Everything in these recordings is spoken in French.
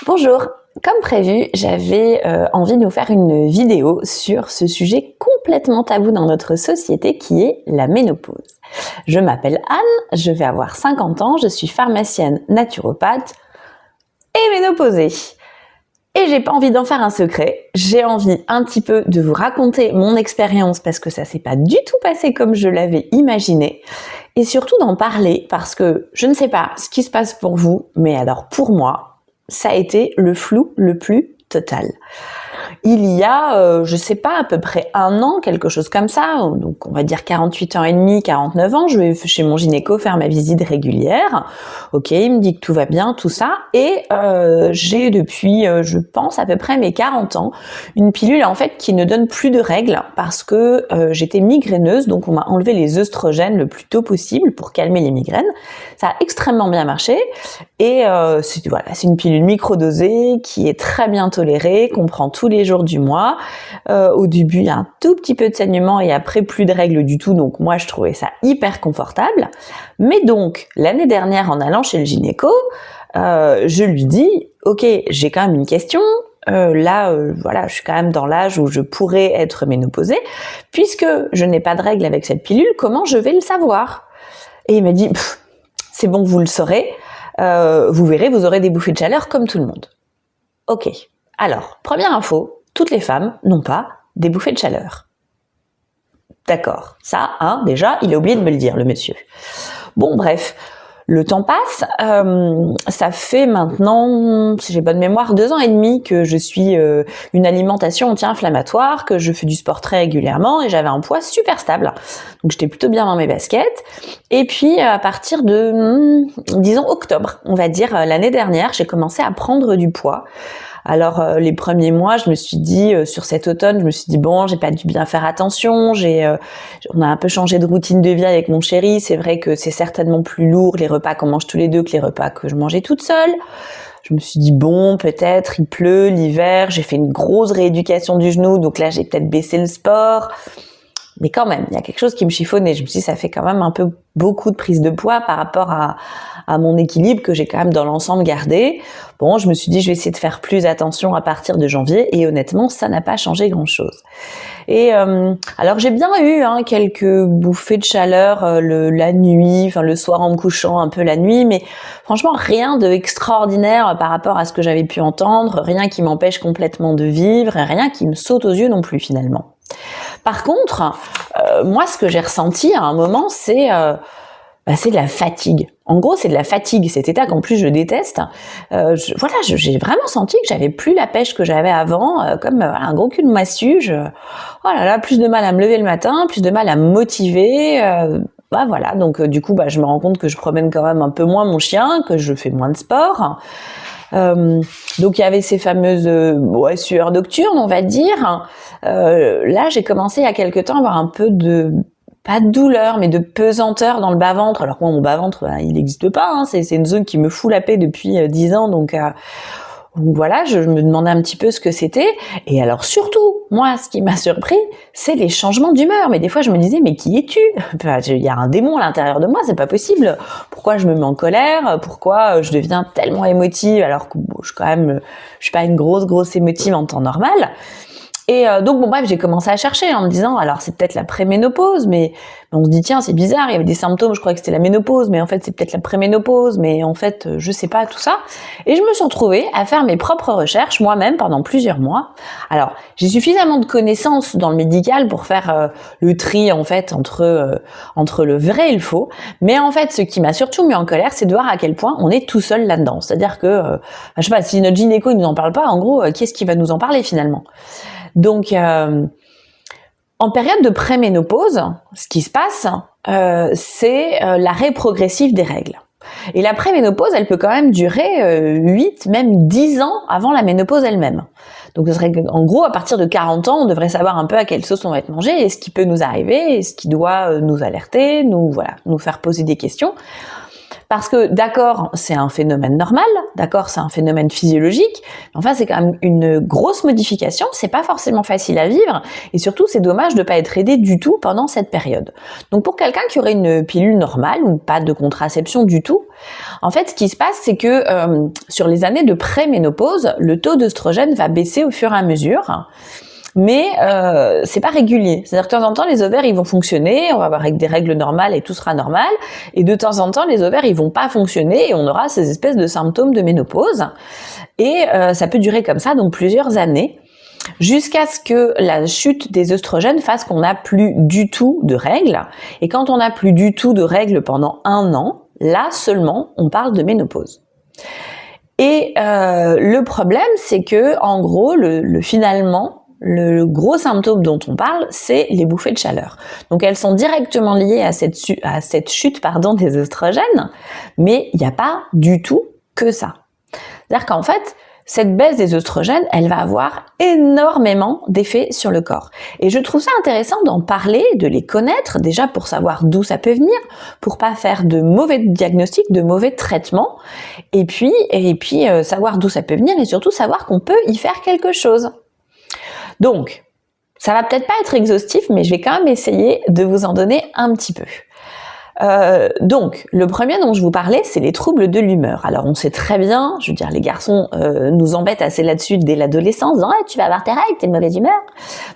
Bonjour, comme prévu, j'avais envie de vous faire une vidéo sur ce sujet complètement tabou dans notre société qui est la ménopause. Je m'appelle Anne, je vais avoir 50 ans, je suis pharmacienne naturopathe et ménopausée. Et j'ai pas envie d'en faire un secret, j'ai envie un petit peu de vous raconter mon expérience parce que ça s'est pas du tout passé comme je l'avais imaginé. Et surtout d'en parler parce que je ne sais pas ce qui se passe pour vous, mais alors pour moi, ça a été le flou le plus total. Il y a, je sais pas, à peu près 1 an, quelque chose comme ça, donc on va dire 48 ans et demi, 49 ans, je vais chez mon gynéco faire ma visite régulière. Ok, il me dit que tout va bien, tout ça, et j'ai depuis, je pense, à peu près mes 40 ans, une pilule en fait qui ne donne plus de règles parce que j'étais migraineuse, donc on m'a enlevé les œstrogènes le plus tôt possible pour calmer les migraines. Ça a extrêmement bien marché, et c'est une pilule microdosée qui est très bien tolérée, qu'on prend tous les jours du mois. Au début, il y a un tout petit peu de saignement et après, plus de règles du tout. Donc moi, je trouvais ça hyper confortable. Mais donc, l'année dernière, en allant chez le gynéco, je lui dis, ok, j'ai quand même une question. Voilà, je suis quand même dans l'âge où je pourrais être ménopausée. Puisque je n'ai pas de règles avec cette pilule, comment je vais le savoir? Et il m'a dit, c'est bon, vous le saurez. Vous verrez, vous aurez des bouffées de chaleur comme tout le monde. Ok. Alors, première info, toutes les femmes n'ont pas des bouffées de chaleur. D'accord. Ça, déjà, il a oublié de me le dire, le monsieur. Bon, bref. Le temps passe, ça fait maintenant, si j'ai bonne mémoire, 2 ans et demi que je suis une alimentation anti-inflammatoire, que je fais du sport très régulièrement et j'avais un poids super stable. Donc j'étais plutôt bien dans mes baskets. Et puis à partir de, disons, octobre, on va dire, l'année dernière, j'ai commencé à prendre du poids. Alors les premiers mois, je me suis dit sur cet automne, je me suis dit bon, j'ai pas dû bien faire attention, on a un peu changé de routine de vie avec mon chéri, c'est vrai que c'est certainement plus lourd les repas qu'on mange tous les deux que les repas que je mangeais toute seule. Je me suis dit bon, peut-être il pleut l'hiver, j'ai fait une grosse rééducation du genou, donc là j'ai peut-être baissé le sport. Mais quand même, il y a quelque chose qui me chiffonnait. Je me suis dit, ça fait quand même un peu beaucoup de prise de poids par rapport à mon équilibre que j'ai quand même dans l'ensemble gardé. Bon, je me suis dit, je vais essayer de faire plus attention à partir de janvier. Et honnêtement, ça n'a pas changé grand-chose. Et alors, j'ai bien eu quelques bouffées de chaleur la nuit, enfin le soir en me couchant un peu la nuit. Mais franchement, rien d'extraordinaire par rapport à ce que j'avais pu entendre. Rien qui m'empêche complètement de vivre. Et rien qui me saute aux yeux non plus, finalement. Par contre, moi, ce que j'ai ressenti à un moment, c'est de la fatigue. En gros, c'est de la fatigue, cet état qu'en plus je déteste. J'ai vraiment senti que j'avais plus la pêche que j'avais avant, comme un gros cul de massue. Oh là là, plus de mal à me lever le matin, plus de mal à me motiver. Voilà, donc du coup, je me rends compte que je promène quand même un peu moins mon chien, que je fais moins de sport. Donc il y avait ces fameuses sueurs nocturnes, on va dire. Là, j'ai commencé il y a quelque temps à avoir un peu de, pas de douleur, mais de pesanteur dans le bas-ventre. Alors moi, mon bas-ventre, il n'existe pas. C'est une zone qui me fout la paix depuis 10 ans. Donc voilà, je me demandais un petit peu ce que c'était. Et alors surtout, moi, ce qui m'a surpris, c'est les changements d'humeur. Mais des fois, je me disais, mais qui es-tu? Il y a un démon à l'intérieur de moi, c'est pas possible. Pourquoi je me mets en colère? Pourquoi je deviens tellement émotive alors que je suis pas une grosse émotive en temps normal? Et donc bref, j'ai commencé à chercher en me disant, alors c'est peut-être la préménopause, mais on se dit tiens, c'est bizarre, il y avait des symptômes, je croyais que c'était la ménopause, mais en fait c'est peut-être la préménopause, mais en fait je sais pas tout ça. Et je me suis retrouvée à faire mes propres recherches moi-même pendant plusieurs mois. Alors j'ai suffisamment de connaissances dans le médical pour faire le tri en fait entre le vrai et le faux. Mais en fait, ce qui m'a surtout mis en colère, c'est de voir à quel point on est tout seul là-dedans. C'est-à-dire que je sais pas, si notre gynéco il nous en parle pas, en gros, qui est-ce qui va nous en parler finalement? Donc, en période de préménopause, ce qui se passe, c'est l'arrêt progressif des règles. Et la préménopause, elle peut quand même durer 8, même 10 ans avant la ménopause elle-même. Donc, ce serait en gros, à partir de 40 ans, on devrait savoir un peu à quelle sauce on va être mangé et ce qui peut nous arriver et ce qui doit nous alerter, nous faire poser des questions. Parce que d'accord, c'est un phénomène normal, d'accord, c'est un phénomène physiologique, mais enfin c'est quand même une grosse modification, c'est pas forcément facile à vivre, et surtout c'est dommage de pas être aidé du tout pendant cette période. Donc pour quelqu'un qui aurait une pilule normale ou pas de contraception du tout, en fait ce qui se passe c'est que sur les années de préménopause, le taux d'œstrogène va baisser au fur et à mesure. Mais c'est pas régulier. C'est-à-dire que de temps en temps, les ovaires ils vont fonctionner, on va avoir avec des règles normales et tout sera normal. Et de temps en temps, les ovaires ils vont pas fonctionner et on aura ces espèces de symptômes de ménopause. Et ça peut durer comme ça, donc plusieurs années, jusqu'à ce que la chute des œstrogènes fasse qu'on n'a plus du tout de règles. Et quand on n'a plus du tout de règles pendant 1 an, là seulement, on parle de ménopause. Et le problème, c'est que en gros, finalement, le gros symptôme dont on parle, c'est les bouffées de chaleur. Donc elles sont directement liées à cette chute des œstrogènes, mais il n'y a pas du tout que ça. C'est-à-dire qu'en fait, cette baisse des œstrogènes, elle va avoir énormément d'effets sur le corps. Et je trouve ça intéressant d'en parler, de les connaître, déjà pour savoir d'où ça peut venir, pour pas faire de mauvais diagnostics, de mauvais traitements, et puis savoir d'où ça peut venir et surtout savoir qu'on peut y faire quelque chose. Donc, ça va peut-être pas être exhaustif, mais je vais quand même essayer de vous en donner un petit peu. Donc, le premier dont je vous parlais, c'est les troubles de l'humeur. Alors, on sait très bien, je veux dire, les garçons nous embêtent assez là-dessus dès l'adolescence, disant tu vas avoir tes règles, t'es de mauvaise humeur.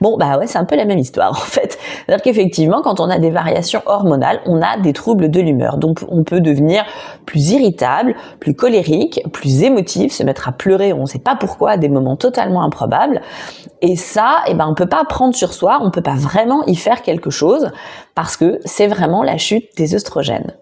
Bon, bah ouais, c'est un peu la même histoire en fait. C'est-à-dire qu'effectivement, quand on a des variations hormonales, on a des troubles de l'humeur. Donc, on peut devenir plus irritable, plus colérique, plus émotif, se mettre à pleurer, on ne sait pas pourquoi, à des moments totalement improbables. Et ça, on peut pas prendre sur soi, on peut pas vraiment y faire quelque chose parce que c'est vraiment la chute des œstrogènes.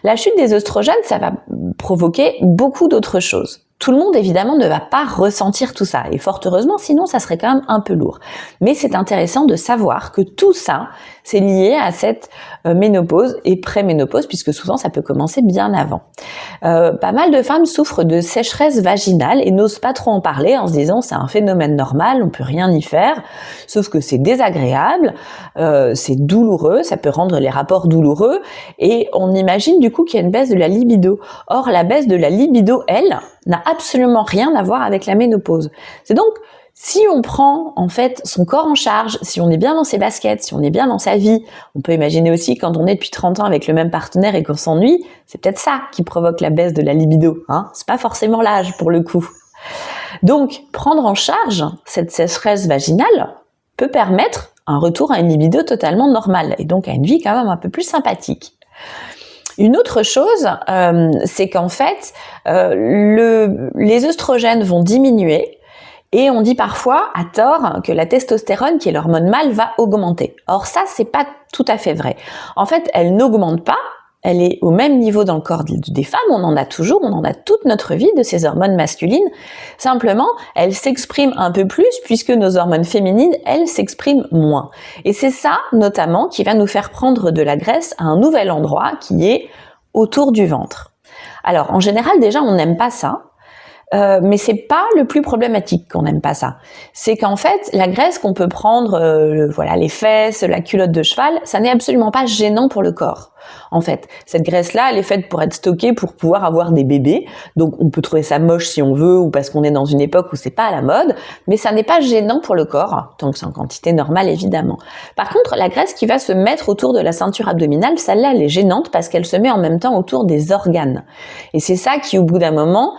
La chute des œstrogènes, ça va provoquer beaucoup d'autres choses. Tout le monde, évidemment, ne va pas ressentir tout ça. Et fort heureusement, sinon, ça serait quand même un peu lourd. Mais c'est intéressant de savoir que tout ça, c'est lié à cette ménopause et préménopause, puisque souvent, ça peut commencer bien avant. Pas mal de femmes souffrent de sécheresse vaginale et n'osent pas trop en parler en se disant c'est un phénomène normal, on peut rien y faire. Sauf que c'est désagréable, c'est douloureux, ça peut rendre les rapports douloureux et on imagine du coup qu'il y a une baisse de la libido. Or, la baisse de la libido, elle, n'a absolument rien à voir avec la ménopause. C'est donc, si on prend en fait son corps en charge, si on est bien dans ses baskets, si on est bien dans sa vie, on peut imaginer aussi quand on est depuis 30 ans avec le même partenaire et qu'on s'ennuie, c'est peut-être ça qui provoque la baisse de la libido, hein. C'est pas forcément l'âge pour le coup. Donc, prendre en charge cette sécheresse vaginale peut permettre un retour à une libido totalement normale et donc à une vie quand même un peu plus sympathique. Une autre chose, c'est qu'en fait, les œstrogènes vont diminuer et on dit parfois, à tort, que la testostérone, qui est l'hormone mâle, va augmenter. Or ça, c'est pas tout à fait vrai. En fait, elle n'augmente pas, elle est au même niveau dans le corps des femmes, on en a toujours, on en a toute notre vie de ces hormones masculines. Simplement, elles s'expriment un peu plus puisque nos hormones féminines, elles s'expriment moins. Et c'est ça, notamment, qui va nous faire prendre de la graisse à un nouvel endroit qui est autour du ventre. Alors, en général, déjà, on n'aime pas ça. Mais c'est pas le plus problématique qu'on n'aime pas ça. C'est qu'en fait, la graisse qu'on peut prendre, les fesses, la culotte de cheval, ça n'est absolument pas gênant pour le corps. En fait, cette graisse-là, elle est faite pour être stockée pour pouvoir avoir des bébés. Donc, on peut trouver ça moche si on veut ou parce qu'on est dans une époque où c'est pas à la mode, mais ça n'est pas gênant pour le corps, tant que c'est en quantité normale évidemment. Par contre, la graisse qui va se mettre autour de la ceinture abdominale, celle-là, elle est gênante parce qu'elle se met en même temps autour des organes. Et c'est ça qui, au bout d'un moment,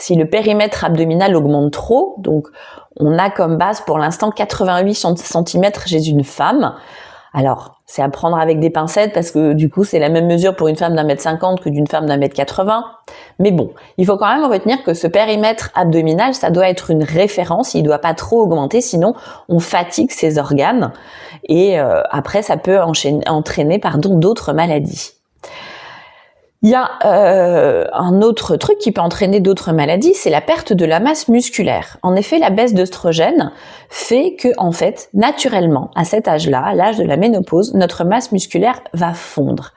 si le périmètre abdominal augmente trop, donc on a comme base pour l'instant 88 cm chez une femme. Alors, c'est à prendre avec des pincettes parce que du coup, c'est la même mesure pour une femme d'1m50 que d'une femme d'1m80. Mais bon, il faut quand même retenir que ce périmètre abdominal, ça doit être une référence, il ne doit pas trop augmenter, sinon on fatigue ses organes et après ça peut entraîner d'autres maladies. Il y a un autre truc qui peut entraîner d'autres maladies, c'est la perte de la masse musculaire. En effet, la baisse d'œstrogène fait que, en fait, naturellement, à cet âge-là, à l'âge de la ménopause, notre masse musculaire va fondre.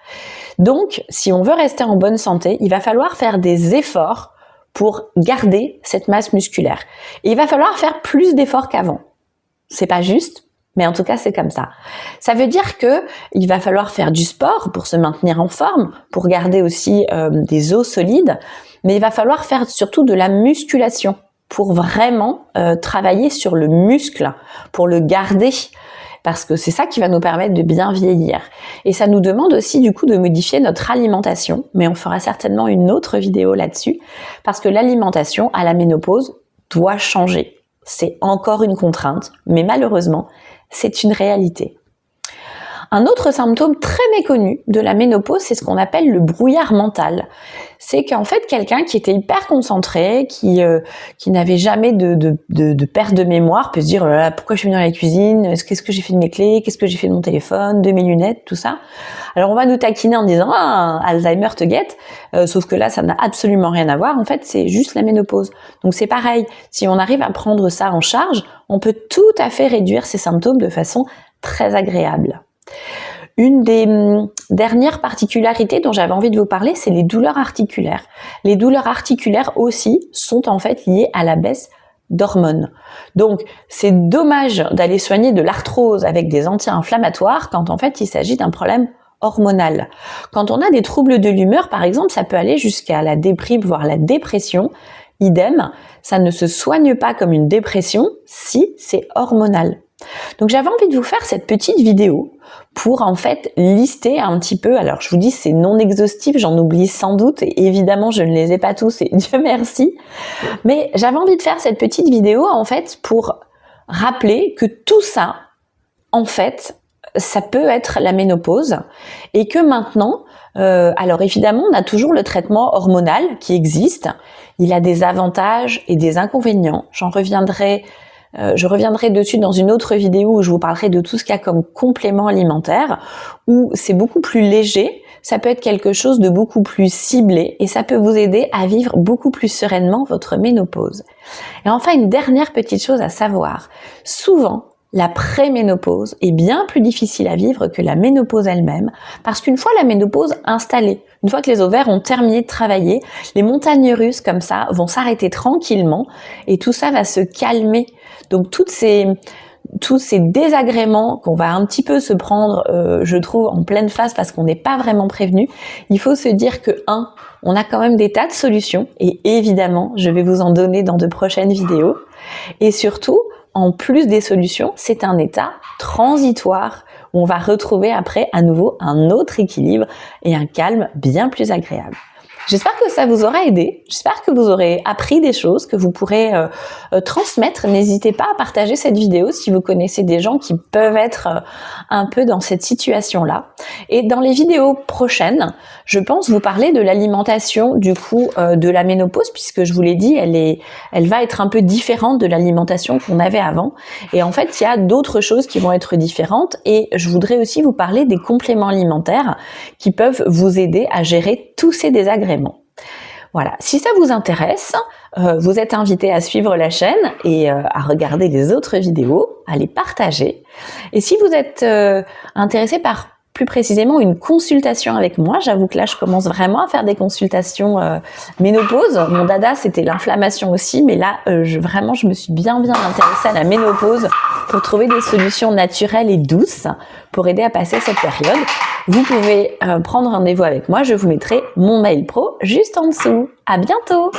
Donc, si on veut rester en bonne santé, il va falloir faire des efforts pour garder cette masse musculaire. Et il va falloir faire plus d'efforts qu'avant. C'est pas juste, Mais en tout cas, c'est comme ça. Ça veut dire que il va falloir faire du sport pour se maintenir en forme, pour garder aussi des os solides, mais il va falloir faire surtout de la musculation pour vraiment travailler sur le muscle, pour le garder, parce que c'est ça qui va nous permettre de bien vieillir. Et ça nous demande aussi du coup de modifier notre alimentation, mais on fera certainement une autre vidéo là-dessus, parce que l'alimentation à la ménopause doit changer. C'est encore une contrainte, mais malheureusement, c'est une réalité. Un autre symptôme très méconnu de la ménopause, c'est ce qu'on appelle le brouillard mental. C'est qu'en fait, quelqu'un qui était hyper concentré, qui n'avait jamais de perte de mémoire, peut se dire oh là là, pourquoi je suis venue dans la cuisine, qu'est-ce que j'ai fait de mes clés, qu'est-ce que j'ai fait de mon téléphone, de mes lunettes, tout ça. Alors on va nous taquiner en disant Alzheimer te guette, sauf que là ça n'a absolument rien à voir. En fait, c'est juste la ménopause. Donc c'est pareil. Si on arrive à prendre ça en charge, on peut tout à fait réduire ces symptômes de façon très agréable. Une des dernières particularités dont j'avais envie de vous parler, c'est les douleurs articulaires. Les douleurs articulaires aussi sont en fait liées à la baisse d'hormones. Donc, c'est dommage d'aller soigner de l'arthrose avec des anti-inflammatoires quand en fait il s'agit d'un problème hormonal. Quand on a des troubles de l'humeur, par exemple, ça peut aller jusqu'à la déprime, voire la dépression. Idem, ça ne se soigne pas comme une dépression si c'est hormonal. Donc j'avais envie de vous faire cette petite vidéo pour en fait lister un petit peu, alors je vous dis c'est non exhaustif, j'en oublie sans doute et évidemment je ne les ai pas tous et Dieu merci, mais j'avais envie de faire cette petite vidéo en fait pour rappeler que tout ça en fait ça peut être la ménopause et que maintenant, alors évidemment on a toujours le traitement hormonal qui existe, il a des avantages et des inconvénients, je reviendrai dessus dans une autre vidéo où je vous parlerai de tout ce qu'il y a comme complément alimentaire, où c'est beaucoup plus léger, ça peut être quelque chose de beaucoup plus ciblé et ça peut vous aider à vivre beaucoup plus sereinement votre ménopause. Et enfin, une dernière petite chose à savoir, souvent, la préménopause est bien plus difficile à vivre que la ménopause elle-même, parce qu'une fois la ménopause installée, une fois que les ovaires ont terminé de travailler, les montagnes russes comme ça vont s'arrêter tranquillement et tout ça va se calmer. Donc tous ces désagréments qu'on va un petit peu se prendre, je trouve, en pleine face parce qu'on n'est pas vraiment prévenu, il faut se dire que on a quand même des tas de solutions et évidemment, je vais vous en donner dans de prochaines vidéos. Et surtout, en plus des solutions, c'est un état transitoire où on va retrouver après à nouveau un autre équilibre et un calme bien plus agréable. J'espère que ça vous aura aidé, j'espère que vous aurez appris des choses que vous pourrez transmettre. N'hésitez pas à partager cette vidéo si vous connaissez des gens qui peuvent être un peu dans cette situation-là. Et dans les vidéos prochaines, je pense vous parler de l'alimentation du coup de la ménopause, puisque je vous l'ai dit, elle va être un peu différente de l'alimentation qu'on avait avant. Et en fait, il y a d'autres choses qui vont être différentes et je voudrais aussi vous parler des compléments alimentaires qui peuvent vous aider à gérer tous ces désagréments. Voilà, si ça vous intéresse, vous êtes invité à suivre la chaîne et à regarder les autres vidéos, à les partager. Et si vous êtes intéressé par plus précisément une consultation avec moi, j'avoue que là je commence vraiment à faire des consultations ménopause. Mon dada c'était l'inflammation aussi, mais là vraiment je me suis bien intéressée à la ménopause pour trouver des solutions naturelles et douces pour aider à passer cette période. Vous pouvez prendre rendez-vous avec moi, je vous mettrai mon mail pro juste en dessous. À bientôt!